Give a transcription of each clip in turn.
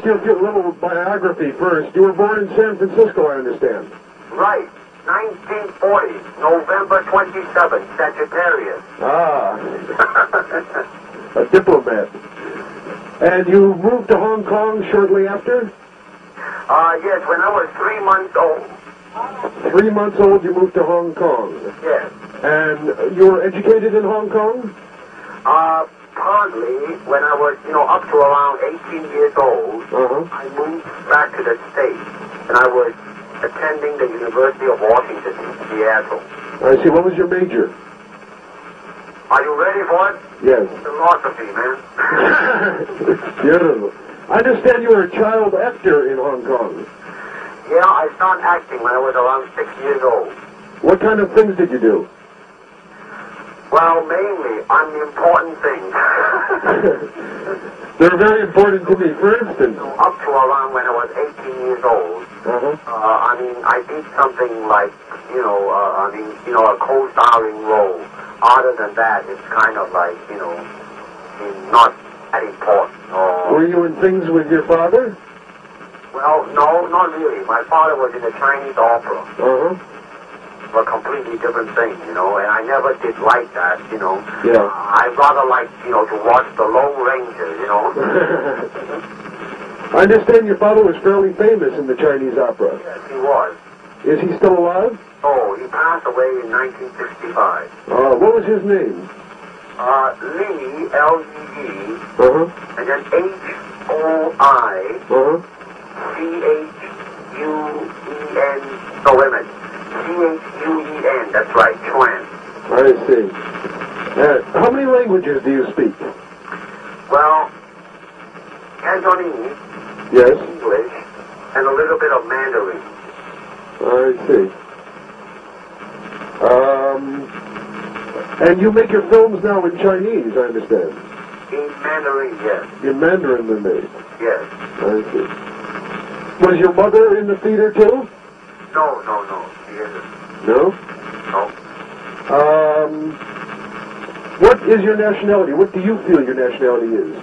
you a little biography first. You were born in San Francisco, I understand. Right. 1940, November 27th, Sagittarius. Ah. A diplomat. And you moved to Hong Kong shortly after? Yes, when I was 3 months old. 3 months old, you moved to Hong Kong. Yes. And you were educated in Hong Kong? Partly, when I was, up to around 18 years old, I moved back to the States, and I was attending the University of Washington in Seattle. I see. What was your major? Are you ready for it? Yes. Philosophy, man. Beautiful. I understand you were a child actor in Hong Kong. Yeah, I started acting when I was around 6 years old. What kind of things did you do? Well, mainly unimportant things. They're very important to me. For instance, up to around when I was 18 years old, I did something like, a co-starring role. Other than that, it's kind of like, not that important. Were you in things with your father? Well, no, not really. My father was in the Chinese opera. A completely different thing, and I never did like that, Yeah. I rather like, to watch the Lone Ranger, I understand your father was fairly famous in the Chinese opera. Yes, he was. Is he still alive? Oh, he passed away in 1965. What was his name? Lee, L-E-E, and then H-O-I, C-H-U-E-N, no, wait a minute. C-H-U-E-N, that's right, Chuan. I see. How many languages do you speak? Well, Cantonese, yes, English, and a little bit of Mandarin. I see. And you make your films now in Chinese, I understand. In Mandarin, yes. In Mandarin they're made? Yes. I see. Was your mother in the theater too? No. She isn't. No? No. What is your nationality? What do you feel your nationality is?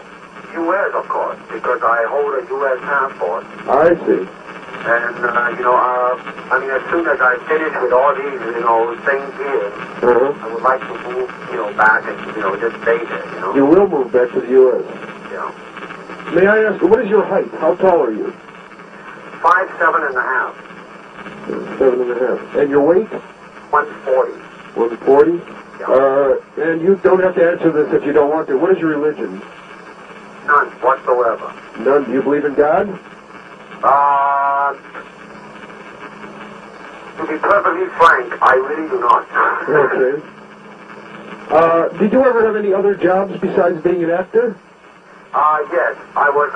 U.S., of course, because I hold a U.S. passport. I see. And, as soon as I finish with all these, things here, I would like to move, back and, just stay there, You will move back to the U.S.? Yeah. May I ask, what is your height? How tall are you? 5'7.5". 7.5. And your weight? 140. 140? Yeah. And you don't have to answer this if you don't want to. What is your religion? None whatsoever. None. Do you believe in God? To be perfectly frank, I really do not. Okay. Did you ever have any other jobs besides being an actor? Yes. I was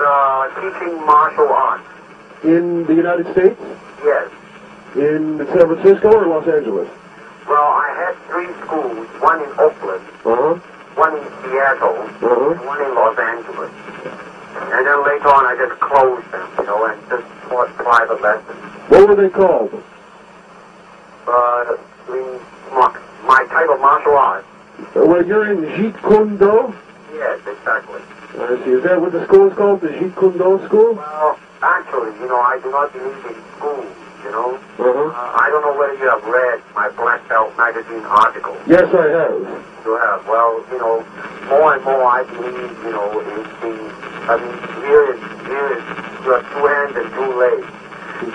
teaching martial arts. In the United States? Yes. In San Francisco or Los Angeles? Well, I had 3 schools, one in Oakland, one in Seattle, and one in Los Angeles. And then later on, I just closed them, and just taught private lessons. What were they called? My type of martial arts. Well, you're in Jeet Kune Do? Yes, exactly. I see. Is that what the school is called, the Jeet Kune Do school? Well, actually, I do not believe in schools, I don't know whether you have read my Black Belt magazine article. Yes, I have. You have. Well, more and more I believe, here is you have 2 hands and 2 legs.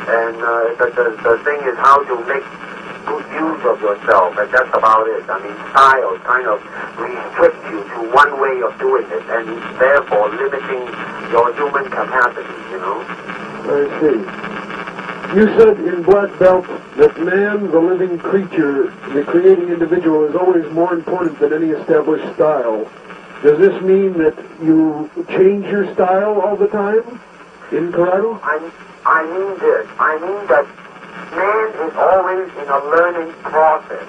And the thing is how to make good use of yourself, and that's about it. Style kind of restricts you to one way of doing it, and therefore limiting your human capacity, I see. You said in Black Belt that man, the living creature, the creating individual, is always more important than any established style. Does this mean that you change your style all the time in karate? I mean this. I mean that man is always in a learning process,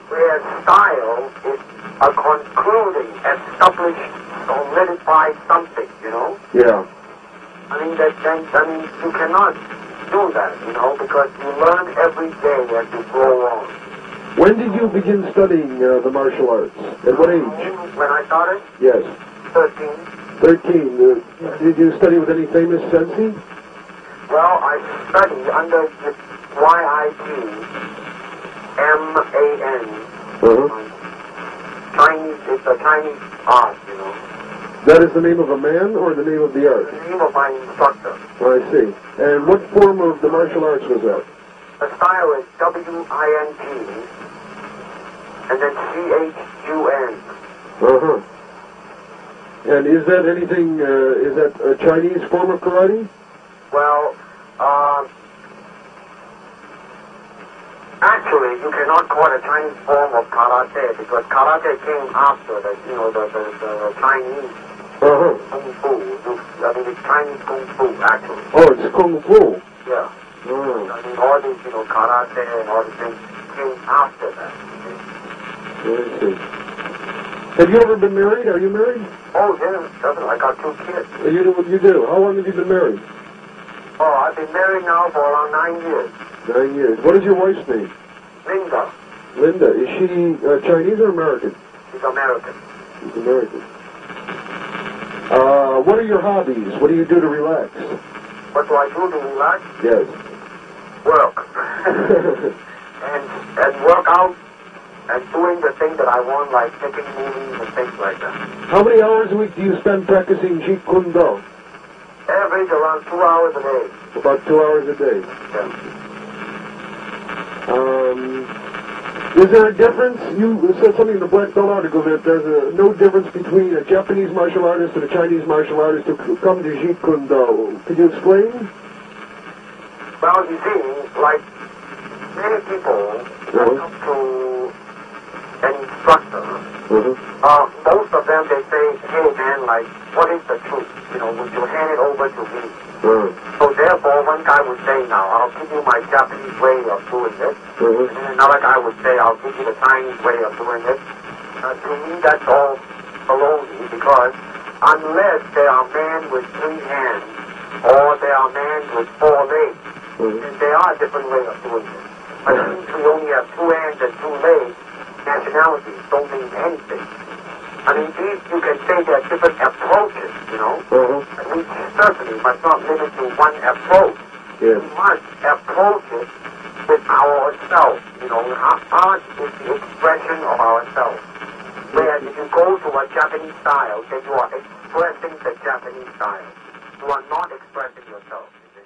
whereas style is a concluding, established, solidified something, Yeah. You cannot do that, because you learn every day as you grow on. When did you begin studying the martial arts? At what age? When I started? Yes. 13. 13. Did you study with any famous sensei? Well, I studied under the YIT-MAN. Chinese, it's a Chinese art, you know. That is the name of a man or the name of the art? The name of my instructor. I see. And what form of the martial arts was that? The style is WINT and then CHUN. Uh-huh. And is that anything, is that a Chinese form of karate? Well, actually, you cannot call it a Chinese form of karate because karate came after the Chinese kung fu. I mean, it's Chinese kung fu, actually. Oh, it's kung fu. Yeah. Oh. I mean, all these, karate and all these things came after that. I see. Have you ever been married? Are you married? Oh, yeah, definitely. I got 2 kids. You do? How long have you been married? Oh, I've been married now for around 9 years. 9 years. What is your wife's name? Linda. Linda. Is she Chinese or American? She's American. She's American. What are your hobbies? What do you do to relax? What do I do to relax? Yes. Work. and work out and doing the things that I want, like taking movies and things like that. How many hours a week do you spend practicing Jeet Kune Do? Average around 2 hours a day. About 2 hours a day. Yeah. Is there a difference? You said something in the Black Belt article that there's no difference between a Japanese martial artist and a Chinese martial artist who come to Jeet Kune Do. Could you explain? Well, you see, like many people come to an instructor, most of them, they say, hey man, like, what is the truth? Would you hand it over to me? So therefore, one guy would say, now, I'll give you my Japanese way of doing it. And then another guy would say, I'll give you the Chinese way of doing it. To me, that's all baloney, because unless they are men with 3 hands, or they are men with 4 legs, then they are a different way of doing it. But since we only have 2 hands and 2 legs, nationalities don't mean anything. I mean, you can say there are different approaches, and we certainly must not limit to one approach. Yes. We must approach it with ourselves. Art is the expression of ourselves. Whereas if you go to a Japanese style, then you are expressing the Japanese style. You are not expressing yourself. You see?